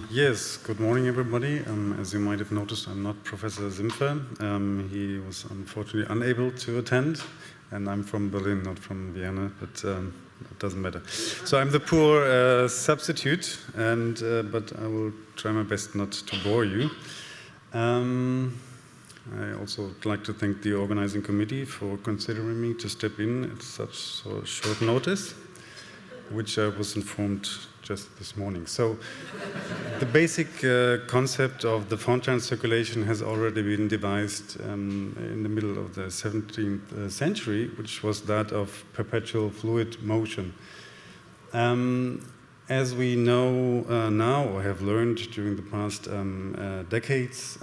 Yes, good morning, everybody. As you might have noticed, I'm not Professor Simpfer. He was unfortunately unable to attend, and I'm from Berlin, not from Vienna, but it doesn't matter. So I'm the poor substitute, but I will try my best not to bore you. I also would like to thank the organizing committee for considering me to step in at such short notice, which I was informed just this morning. So the basic concept of the Fontan circulation has already been devised in the middle of the 17th century, which was that of perpetual fluid motion. As we know now, or have learned during the past decades,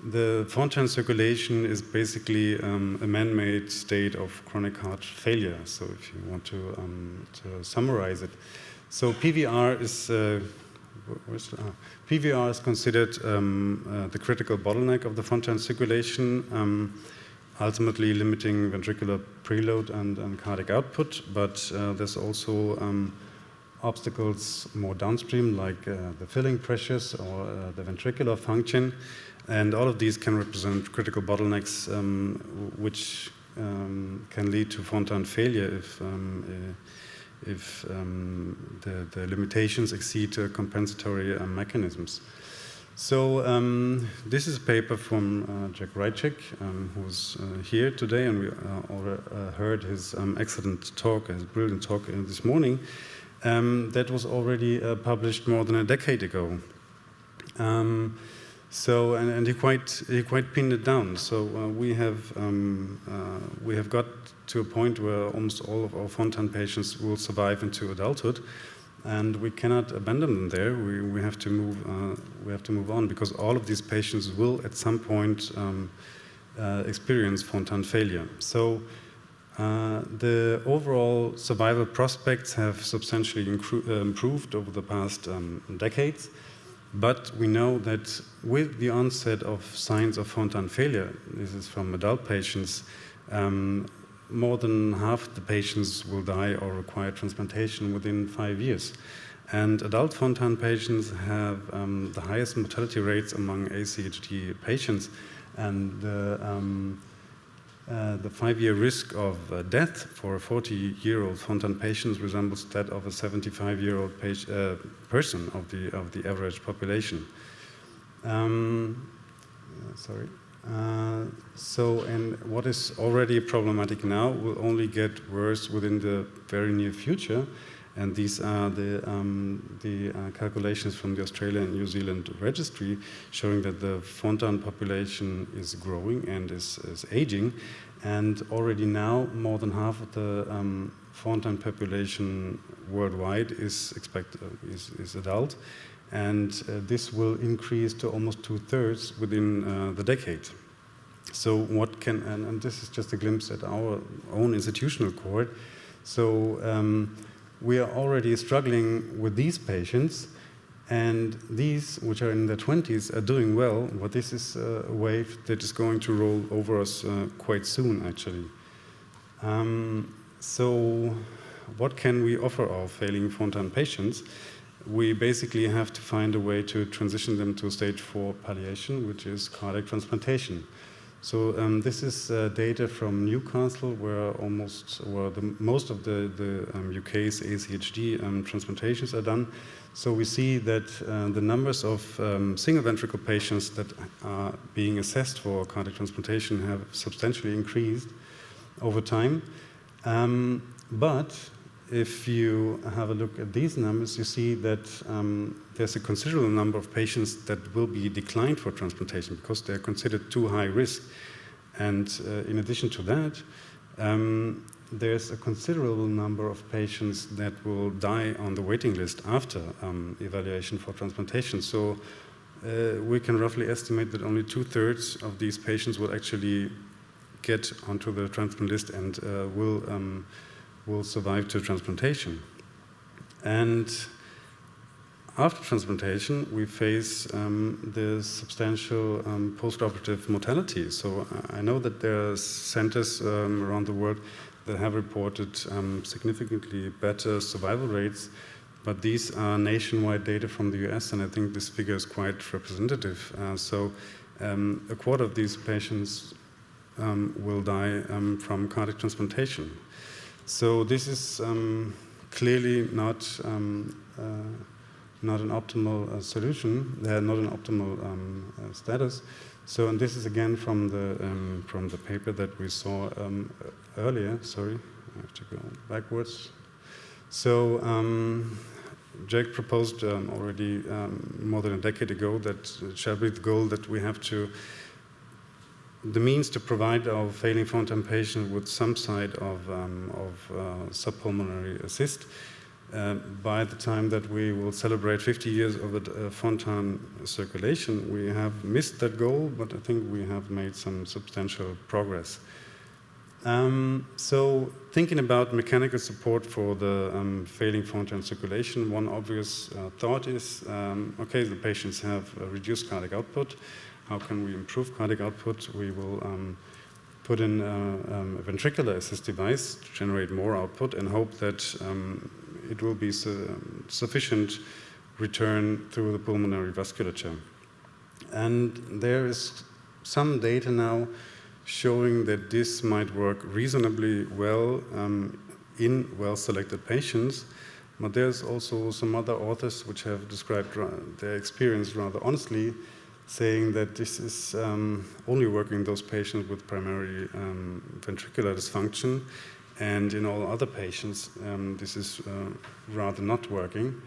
the Fontan circulation is basically a man-made state of chronic heart failure. So if you want to summarize it. So PVR is considered the critical bottleneck of the Fontan circulation, ultimately limiting ventricular preload and cardiac output, but there's also obstacles more downstream, like the filling pressures or the ventricular function. And all of these can represent critical bottlenecks, which can lead to Fontan failure if the limitations exceed compensatory mechanisms. So this is a paper from Jack Rychek, who's here today, and we already heard his excellent talk, his brilliant talk this morning. That was already published more than a decade ago. So he quite pinned it down. So we have got to a point where almost all of our Fontan patients will survive into adulthood, and we cannot abandon them there. We have to move on, because all of these patients will at some point experience Fontan failure. So the overall survival prospects have substantially improved over the past decades. But we know that with the onset of signs of Fontan failure, this is from adult patients, more than half the patients will die or require transplantation within 5 years. And adult Fontan patients have the highest mortality rates among ACHD patients, and the 5-year risk of death for a 40-year-old Fontan patient resembles that of a 75-year-old person of the average population. And what is already problematic now will only get worse within the very near future. And these are the calculations from the Australia and New Zealand registry, showing that the Fontan population is growing and is aging. And already now, more than half of the Fontan population worldwide is adult. And this will increase to almost 2/3 within the decade. So and this is just a glimpse at our own institutional cohort. So we are already struggling with these patients, and these, which are in their 20s, are doing well, but this is a wave that is going to roll over us quite soon, actually. So what can we offer our failing Fontan patients? We basically have to find a way to transition them to stage 4 palliation, which is cardiac transplantation. So this is data from Newcastle, where most of the UK's ACHD transplantations are done. So we see that the numbers of single ventricle patients that are being assessed for cardiac transplantation have substantially increased over time. But if you have a look at these numbers, you see that there's a considerable number of patients that will be declined for transplantation because they're considered too high risk. And in addition to that, there's a considerable number of patients that will die on the waiting list after evaluation for transplantation. So we can roughly estimate that only 2/3 of these patients will actually get onto the transplant list and will survive to transplantation. And after transplantation, we face the substantial postoperative mortality. So I know that there are centers around the world that have reported significantly better survival rates But these are nationwide data from the US, and I think this figure is quite representative. A quarter of these patients will die from cardiac transplantation. So this is clearly not an optimal solution, not an optimal status. So, and this is again from the paper that we saw earlier. Sorry, I have to go backwards. So, Jake proposed already more than a decade ago that it shall be the goal that we have the means to provide our failing Fontan patient with some side of subpulmonary assist. By the time that we will celebrate 50 years of the Fontan circulation, we have missed that goal, but I think we have made some substantial progress. So thinking about mechanical support for the failing Fontan circulation, one obvious thought is, okay, the patients have reduced cardiac output. How can we improve cardiac output? We will put in a ventricular assist device to generate more output and hope that it will be sufficient return through the pulmonary vasculature. And there is some data now showing that this might work reasonably well in well-selected patients, but there's also some other authors which have described their experience rather honestly, saying that this is only working in those patients with primary ventricular dysfunction, and in all other patients this is rather not working.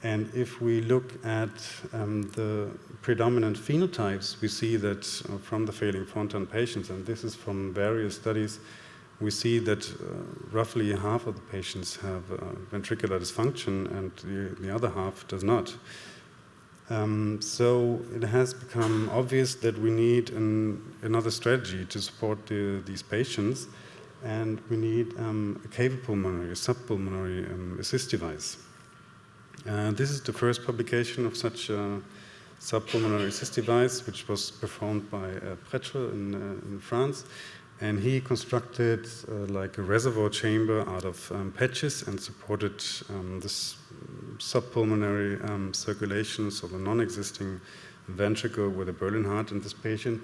And if we look at the predominant phenotypes, we see that from the failing Fontan patients, and this is from various studies, we see that roughly half of the patients have ventricular dysfunction and the other half does not. So it has become obvious that we need another strategy to support these patients, and we need a cavopulmonary, a subpulmonary assist device. This is the first publication of such a subpulmonary assist device, which was performed by Pretre in France. And he constructed like a reservoir chamber out of patches and supported this subpulmonary circulation, so the non-existing ventricle with a Berlin heart in this patient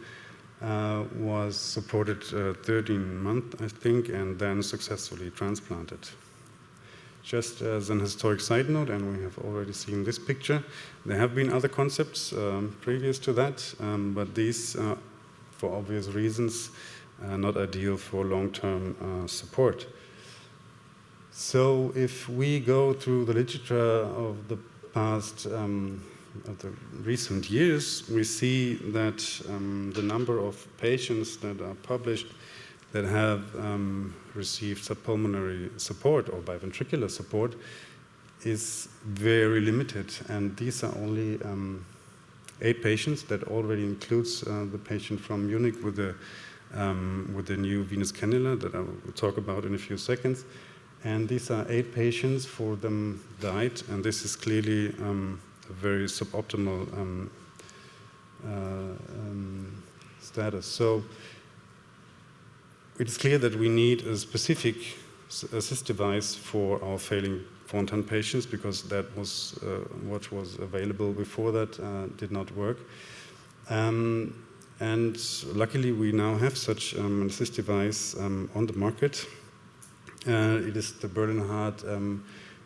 was supported 13 months, I think, and then successfully transplanted. Just as an historic side note, and we have already seen this picture, there have been other concepts previous to that, but these are, for obvious reasons, not ideal for long-term support. So if we go through the literature of the past, of the recent years, we see that the number of patients that are published that have received subpulmonary support or biventricular support is very limited, and these are only 8 patients. That already includes the patient from Munich with the new venous cannula that I will talk about in a few seconds. And these are 8 patients, 4 of them died, and this is clearly a very suboptimal status. So it is clear that we need a specific assist device for our failing Fontan patients, because that was what was available before that did not work. And luckily we now have such an assist device on the market. It is the Berlin Heart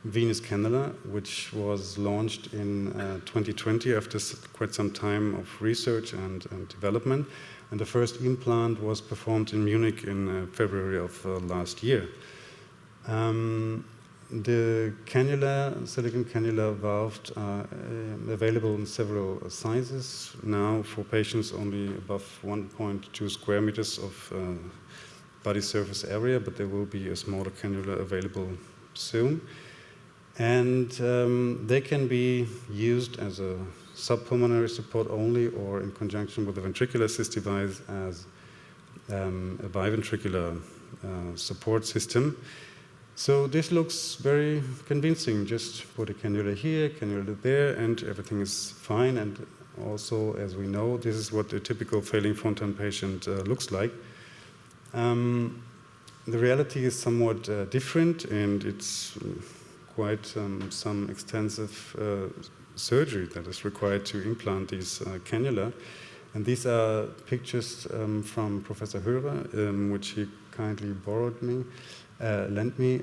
venous cannula, which was launched in 2020 after quite some time of research and development. And the first implant was performed in Munich in February of last year. The cannula, silicone cannula valved, are available in several sizes now for patients only above 1.2 square meters of body surface area, but there will be a smaller cannula available soon. And they can be used as a subpulmonary support only, or in conjunction with a ventricular assist device as a biventricular support system. So this looks very convincing. Just put a cannula here, cannula there, and everything is fine. And also, as we know, this is what a typical failing Fontan patient looks like. The reality is somewhat different, and it's quite some extensive surgery that is required to implant these cannula. And these are pictures from Professor Hörer, which he kindly lent me.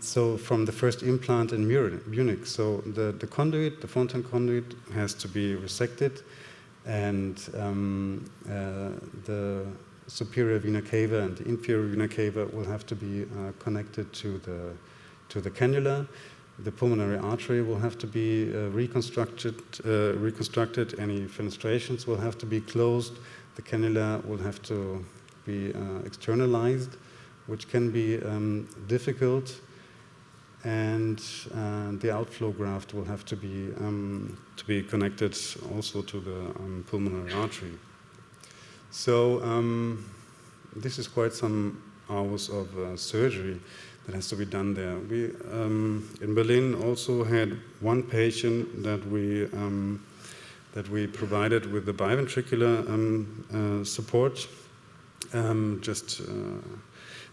So from the first implant in Munich. So the conduit, the Fontan conduit, has to be resected, and the superior vena cava and the inferior vena cava will have to be connected to the cannula. The pulmonary artery will have to be reconstructed. Any fenestrations will have to be closed. The cannula will have to be externalized, which can be difficult. And the outflow graft will have to be connected also to the pulmonary artery. So this is quite some hours of surgery that has to be done there. We in Berlin also had one patient that we provided with the biventricular support.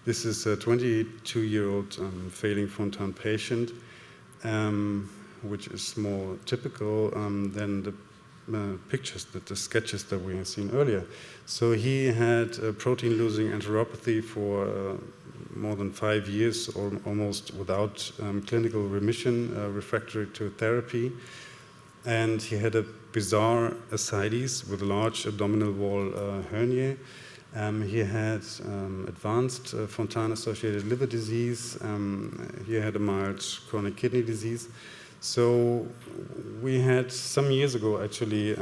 This is a 22-year-old failing Fontan patient, which is more typical than the pictures, the sketches that we have seen earlier. So he had protein-losing enteropathy for more than 5 years, or almost without clinical remission, refractory to therapy. And he had a bizarre ascites with large abdominal wall hernia. He had advanced Fontan-associated liver disease. He had a mild chronic kidney disease. So we had some years ago actually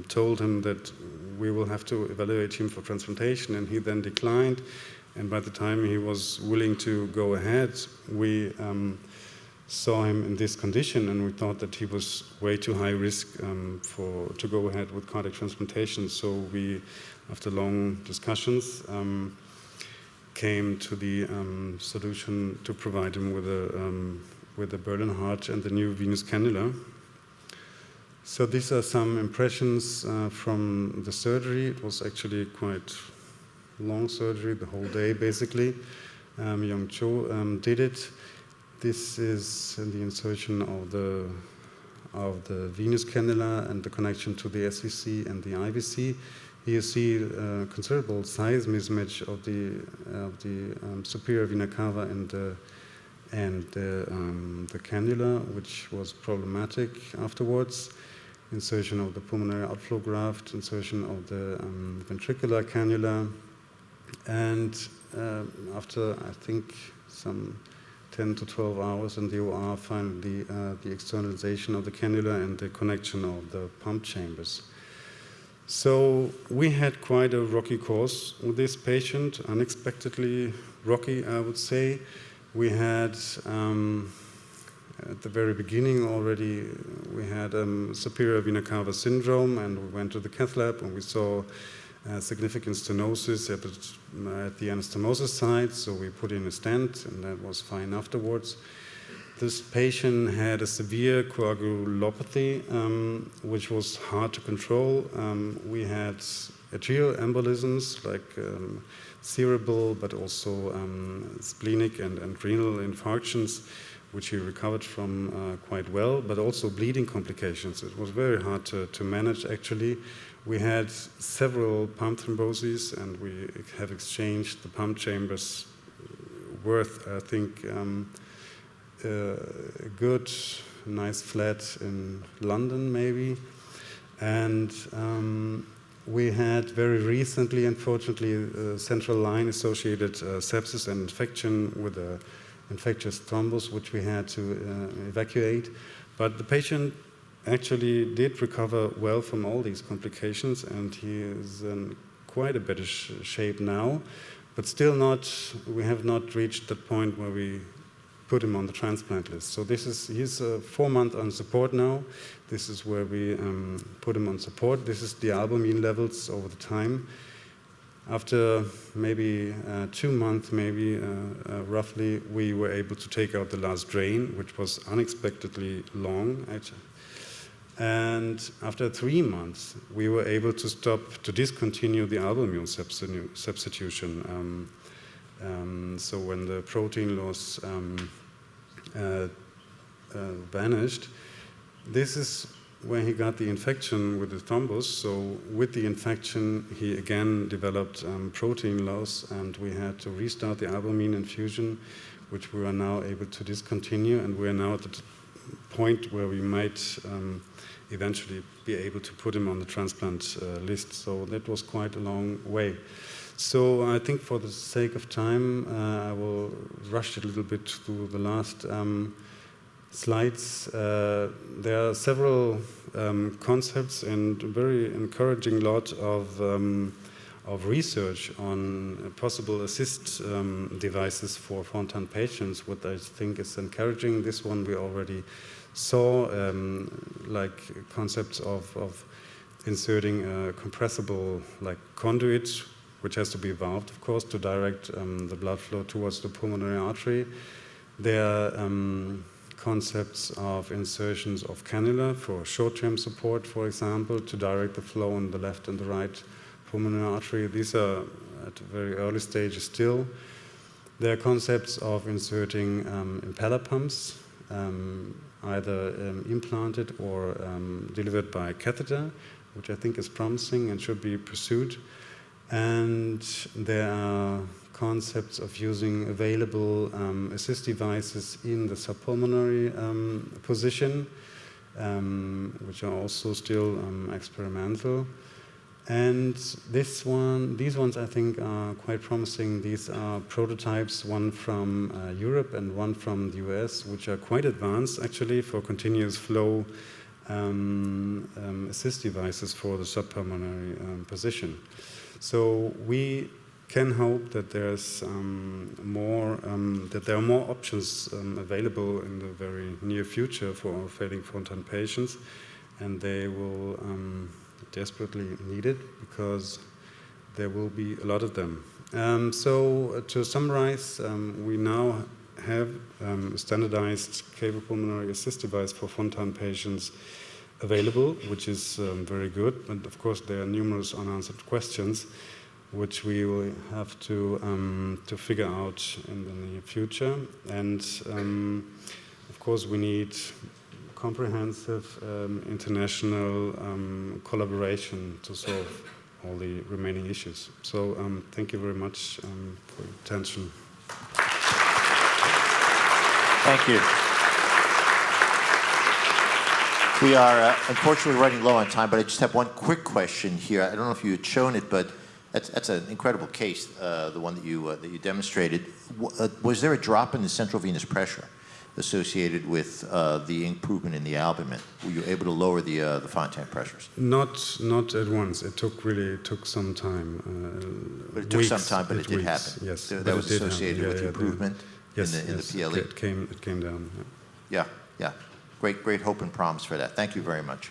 told him that we will have to evaluate him for transplantation, and he then declined. And by the time he was willing to go ahead, we saw him in this condition, and we thought that he was way too high risk to go ahead with cardiac transplantation. So we, after long discussions, came to the solution to provide him with a Berlin heart and the new venous cannula. So these are some impressions from the surgery. It was actually quite long surgery, the whole day basically. Young Cho did it. This is the insertion of the venous cannula and the connection to the SVC and the IVC. Here you see considerable size mismatch of the superior vena cava and the cannula, which was problematic afterwards. Insertion of the pulmonary outflow graft, insertion of the ventricular cannula, and after I think some 10 to 12 hours in the OR, finally the externalization of the cannula and the connection of the pump chambers. So we had quite a rocky course with this patient, unexpectedly rocky, I would say. We had, at the very beginning already, we had superior vena cava syndrome, and we went to the cath lab and we saw significant stenosis at the anastomosis site, so we put in a stent, and that was fine afterwards. This patient had a severe coagulopathy, which was hard to control. We had arterial embolisms, like cerebral, but also splenic and renal infarctions, which he recovered from quite well, but also bleeding complications. It was very hard to manage, actually. We had several pump thromboses, and we have exchanged the pump chambers worth, I think, a good, nice flat in London, maybe. And we had very recently, unfortunately, central line-associated sepsis and infection with an infectious thrombus, which we had to evacuate. But the patient actually did recover well from all these complications, and he is in quite a better shape now, but still not, we have not reached that point where we put him on the transplant list. So he's 4 months on support now. This is where we put him on support. This is the albumin levels over the time. After maybe 2 months, roughly, we were able to take out the last drain, which was unexpectedly long, actually. And after 3 months, we were able to discontinue the albumin substitution. So when the protein loss vanished. This is where he got the infection with the thrombus. So with the infection, he again developed protein loss, and we had to restart the albumin infusion, which we are now able to discontinue, and we are now at the point where we might eventually be able to put him on the transplant list. So that was quite a long way. So I think for the sake of time, I will rush it a little bit through the last slides. There are several concepts and a very encouraging lot of research on possible assist devices for Fontan patients, what I think is encouraging. This one we already saw, like concepts of inserting a compressible like conduit, which has to be valved, of course, to direct the blood flow towards the pulmonary artery. There are concepts of insertions of cannula for short-term support, for example, to direct the flow on the left and the right pulmonary artery. These are at a very early stages still. There are concepts of inserting impeller pumps, either implanted or delivered by catheter, which I think is promising and should be pursued. And there are concepts of using available assist devices in the subpulmonary position, which are also still experimental. And these ones I think are quite promising. These are prototypes, one from Europe and one from the US, which are quite advanced actually for continuous flow assist devices for the subpulmonary position. So we can hope that there's that there are more options available in the very near future for our failing Fontan patients, and they will desperately need it because there will be a lot of them. So to summarize, we now have a standardized cavopulmonary assist device for Fontan patients available, which is very good. But of course, there are numerous unanswered questions, which we will have to figure out in the near future. And of course, we need comprehensive international collaboration to solve all the remaining issues. So thank you very much for your attention. Thank you. We are unfortunately running low on time, but I just have one quick question here. I don't know if you had shown it, but that's an incredible case, the one that you demonstrated. Was there a drop in the central venous pressure associated with the improvement in the albumin? Were you able to lower the Fontan pressures? Not at once. It took some time. But it took some time, but it did happen. Yes, that was associated with improvement in the PLE. It came down. Yeah. Great hope and promise for that. Thank you very much.